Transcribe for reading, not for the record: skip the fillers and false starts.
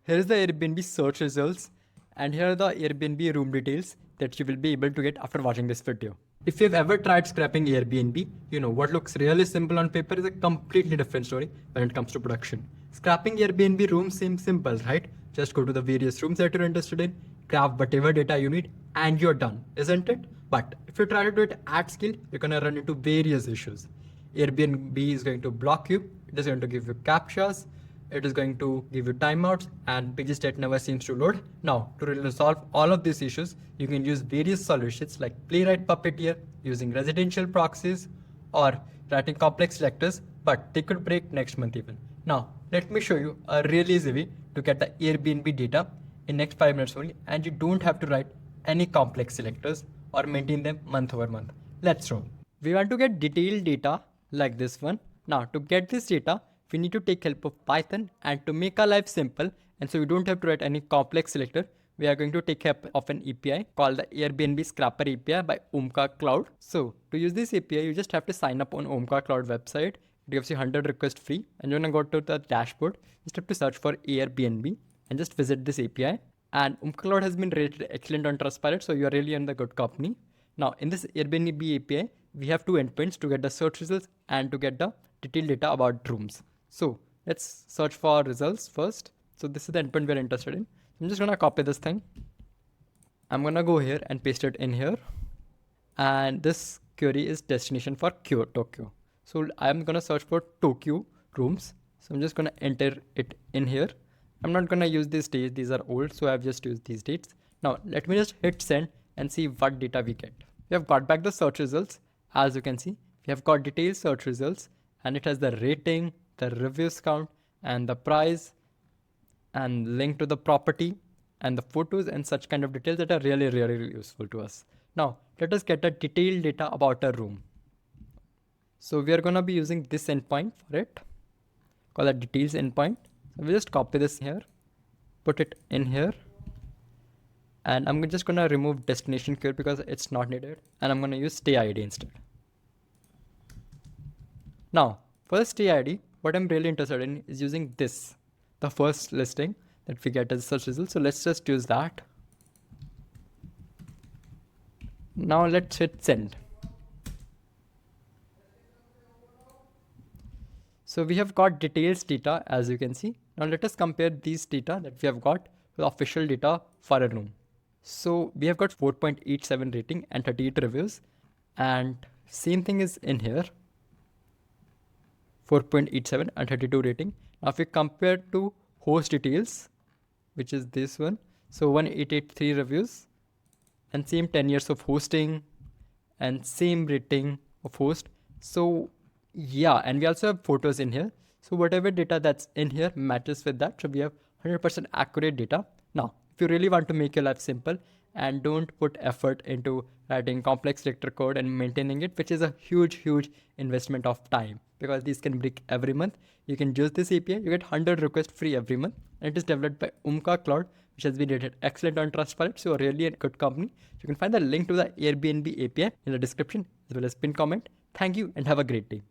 Here is the Airbnb search results, and here are the Airbnb room details that you will be able to get after watching this video. If you've ever tried scrapping Airbnb, you know what looks really simple on paper is a completely different story when it comes to production. Scrapping Airbnb rooms seems simple, right? Just go to the various rooms that you're interested in, grab whatever data you need, and you're done, isn't it? But if you try to do it at scale, you're gonna run into various issues. Airbnb is going to block you, it is going to give you captchas, it is going to give you timeouts and pages that never seems to load. Now, to resolve all of these issues, you can use various solutions like Playwright Puppeteer, using residential proxies, or writing complex selectors, but they could break next month even. Now, let me show you a really easy way to get the Airbnb data in next 5 minutes only, and you don't have to write any complex selectors or maintain them month over month. Let's roll. We want to get detailed data like this one. Now, to get this data, we need to take help of Python, and to make our life simple and so you don't have to write any complex selector, we are going to take help of an API called the Airbnb Scrapper API by Omkar Cloud. So to use this API, you just have to sign up on Omkar Cloud website. It gives you 100 requests free, and you're gonna go to the dashboard. You just have to search for Airbnb and just visit this API. And Omkar Cloud has been rated excellent on Trustpilot, so you're really in the good company. Now in this Airbnb API, we have two endpoints to get the search results and to get the detailed data about rooms. So let's search for results first. So this is the endpoint we're interested in. I'm just gonna copy this thing. I'm gonna go here and paste it in here. And this query is destination for Tokyo. So I'm gonna search for Tokyo rooms. So I'm just gonna enter it in here. I'm not gonna use these dates, these are old, so I've just used these dates. Now let me just hit send and see what data we get. We have got back the search results. As you can see, we have got detailed search results, and it has the rating, the reviews count, and the price, and link to the property, and the photos, and such kind of details that are really useful to us. Now let us get a detailed data about a room. So we are going to be using this endpoint for it, called the details endpoint. So we just copy this here, put it in here, and I'm just going to remove destination query because it's not needed, and I'm going to use stay ID instead. Now for the stay ID, what I'm really interested in is using this, the first listing that we get as a search result. So let's just use that. Now let's hit send. So we have got details data, as you can see. Now let us compare these data that we have got with official data for a room. So we have got 4.87 rating and 38 reviews, and same thing is in here, 4.87 and 32 rating. Now if we compare to host details, which is this one, so 1883 reviews and same 10 years of hosting and same rating of host. So yeah, and we also have photos in here. So whatever data that's in here matches with that. So we have 100% accurate data. Now, if you really want to make your life simple and don't put effort into writing complex vector code and maintaining it, which is a huge investment of time, because these can break every month, you can use this API. You get 100 requests free every month, and it is developed by Omkar Cloud, which has been rated excellent on Trustpilot. So really a good company. You can find the link to the Airbnb API in the description as well as pinned comment. Thank you and have a great day.